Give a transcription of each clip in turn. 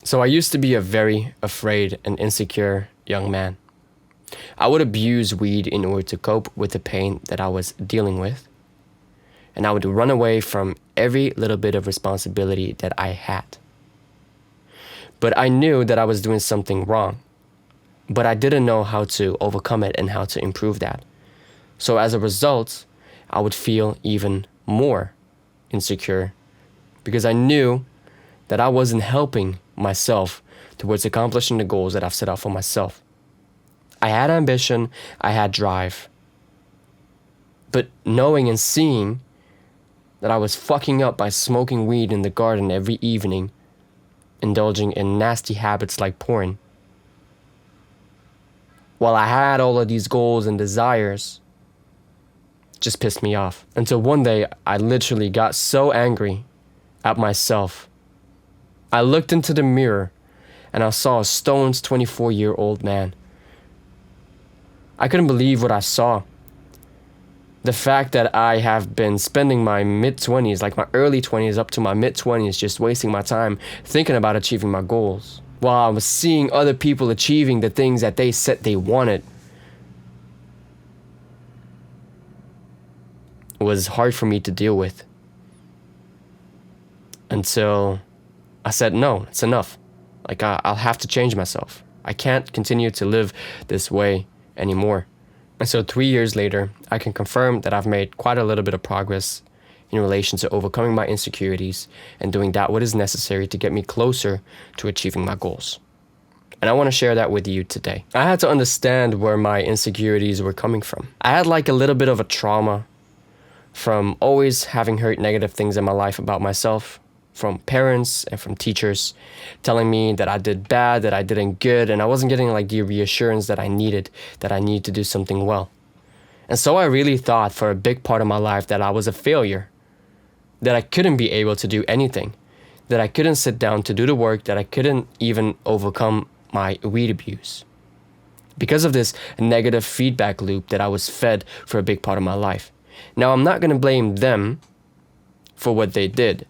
So I used to be a very afraid and insecure young man. I would abuse weed in order to cope with the pain that I was dealing with. And I would run away from every little bit of responsibility that I had. But I knew that I was doing something wrong. But I didn't know how to overcome it and how to improve that. So as a result, I would feel even more insecure because I knew that I wasn't helping myself towards accomplishing the goals that I've set out for myself. I had ambition, I had drive. But knowing and seeing that I was fucking up by smoking weed in the garden every evening, indulging in nasty habits like porn, while I had all of these goals and desires, just pissed me off. Until one day, I literally got so angry at myself. I looked into the mirror and I saw a stoned 24-year-old man. I couldn't believe what I saw. The fact that I have been spending my mid-20s, like my early 20s up to my mid-20s, just wasting my time thinking about achieving my goals, while I was seeing other people achieving the things that they said they wanted, was hard for me to deal with. Until I said, no, it's enough. Like, I'll have to change myself. I can't continue to live this way anymore. And so 3 years later, I can confirm that I've made quite a little bit of progress in relation to overcoming my insecurities and doing that what is necessary to get me closer to achieving my goals. And I want to share that with you today. I had to understand where my insecurities were coming from. I had like a little bit of a trauma from always having heard negative things in my life about myself, from parents and from teachers telling me that I did bad, that I didn't good, and I wasn't getting like the reassurance that I needed to do something well. And so I really thought for a big part of my life that I was a failure, that I couldn't be able to do anything, that I couldn't sit down to do the work, that I couldn't even overcome my weed abuse. Because of this negative feedback loop that I was fed for a big part of my life. Now, I'm not going to blame them for what they did,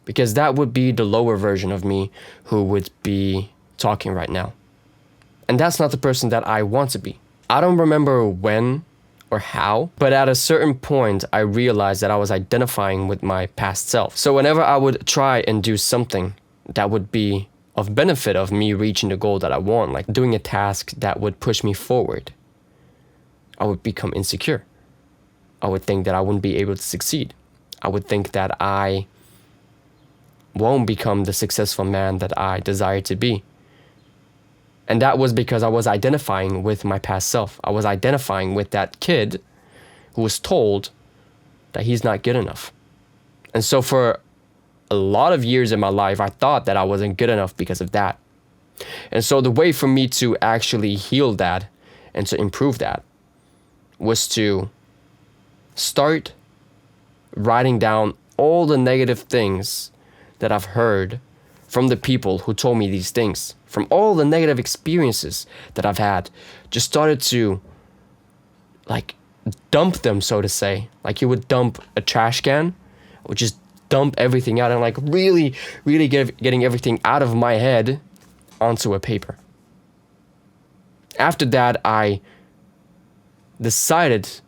because that would be the lower version of me who would be talking right now. And that's not the person that I want to be. I don't remember when or how, but at a certain point, I realized that I was identifying with my past self. So whenever I would try and do something that would be of benefit of me reaching the goal that I want, like doing a task that would push me forward, I would become insecure. I would think that I wouldn't be able to succeed. I would think that I won't become the successful man that I desire to be. And that was because I was identifying with my past self. I was identifying with that kid who was told that he's not good enough. And so for a lot of years in my life, I thought that I wasn't good enough because of that. And so the way for me to actually heal that and to improve that was to start writing down all the negative things that I've heard from the people who told me these things, from all the negative experiences that I've had. Just started to like dump them, so to say. Like you would dump a trash can, or just dump everything out and like really getting everything out of my head onto a paper. After that, I decided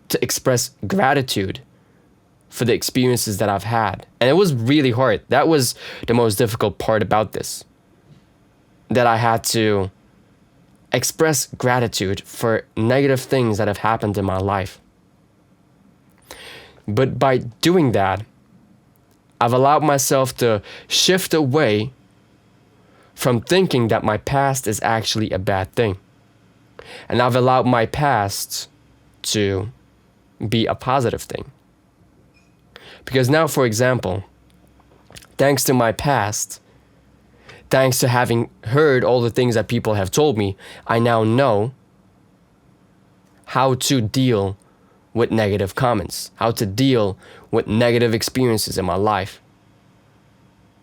to express gratitude for the experiences that I've had. And it was really hard. That was the most difficult part about this. That I had to express gratitude for negative things that have happened in my life. But by doing that, I've allowed myself to shift away from thinking that my past is actually a bad thing. And I've allowed my past to be a positive thing. Because now, for example, thanks to my past, thanks to having heard all the things that people have told me, I now know how to deal with negative comments, how to deal with negative experiences in my life.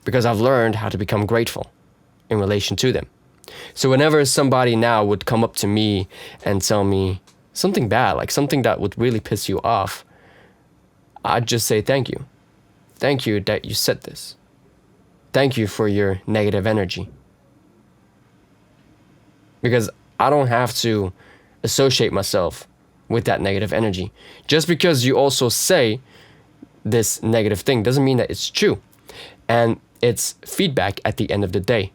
Because I've learned how to become grateful in relation to them. So whenever somebody now would come up to me and tell me something bad, like something that would really piss you off, I'd just say thank you. Thank you that you said this. Thank you for your negative energy. Because I don't have to associate myself with that negative energy. Just because you also say this negative thing doesn't mean that it's true. And it's feedback at the end of the day.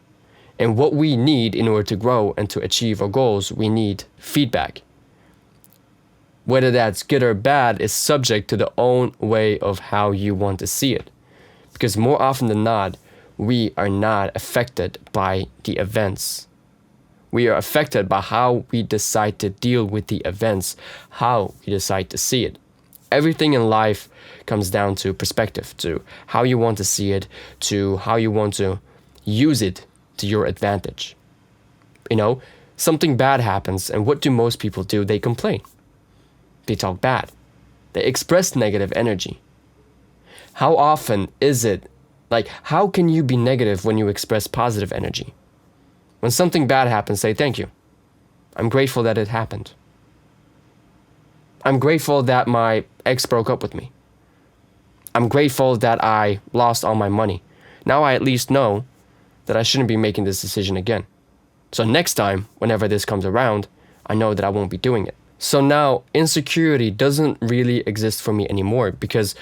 And what we need in order to grow and to achieve our goals, we need feedback. Whether that's good or bad is subject to the own way of how you want to see it. Because more often than not, we are not affected by the events. We are affected by how we decide to deal with the events, how we decide to see it. Everything in life comes down to perspective, to how you want to see it, to how you want to use it to your advantage. You know, something bad happens, and what do most people do? They complain. They talk bad. They express negative energy. How often is it, like, how can you be negative when you express positive energy? When something bad happens, say thank you. I'm grateful that it happened. I'm grateful that my ex broke up with me. I'm grateful that I lost all my money. Now I at least know that I shouldn't be making this decision again. So next time, whenever this comes around, I know that I won't be doing it. So now insecurity doesn't really exist for me anymore, because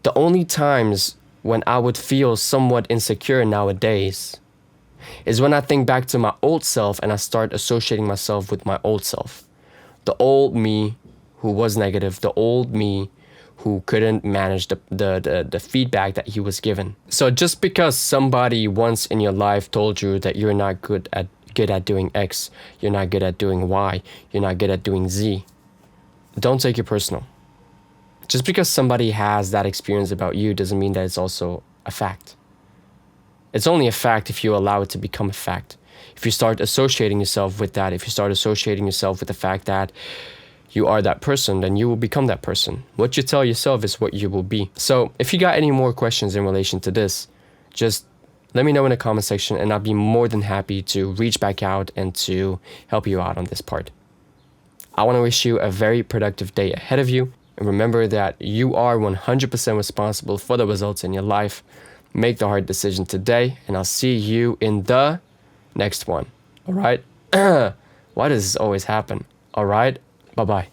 the only times when I would feel somewhat insecure nowadays is when I think back to my old self and I start associating myself with my old self. The old me who was negative, the old me who couldn't manage the feedback that he was given. So just because somebody once in your life told you that you're not good at doing X, you're not good at doing Y, you're not good at doing Z, don't take it personal. Just because somebody has that experience about you doesn't mean that it's also a fact. It's only a fact if you allow it to become a fact. If you start associating yourself with that, if you start associating yourself with the fact that you are that person, then you will become that person. What you tell yourself is what you will be. So if you got any more questions in relation to this, just let me know in the comment section, and I'll be more than happy to reach back out and to help you out on this part. I want to wish you a very productive day ahead of you. And remember that you are 100% responsible for the results in your life. Make the hard decision today, and I'll see you in the next one. All right? Why does this always happen? All right? Bye-bye.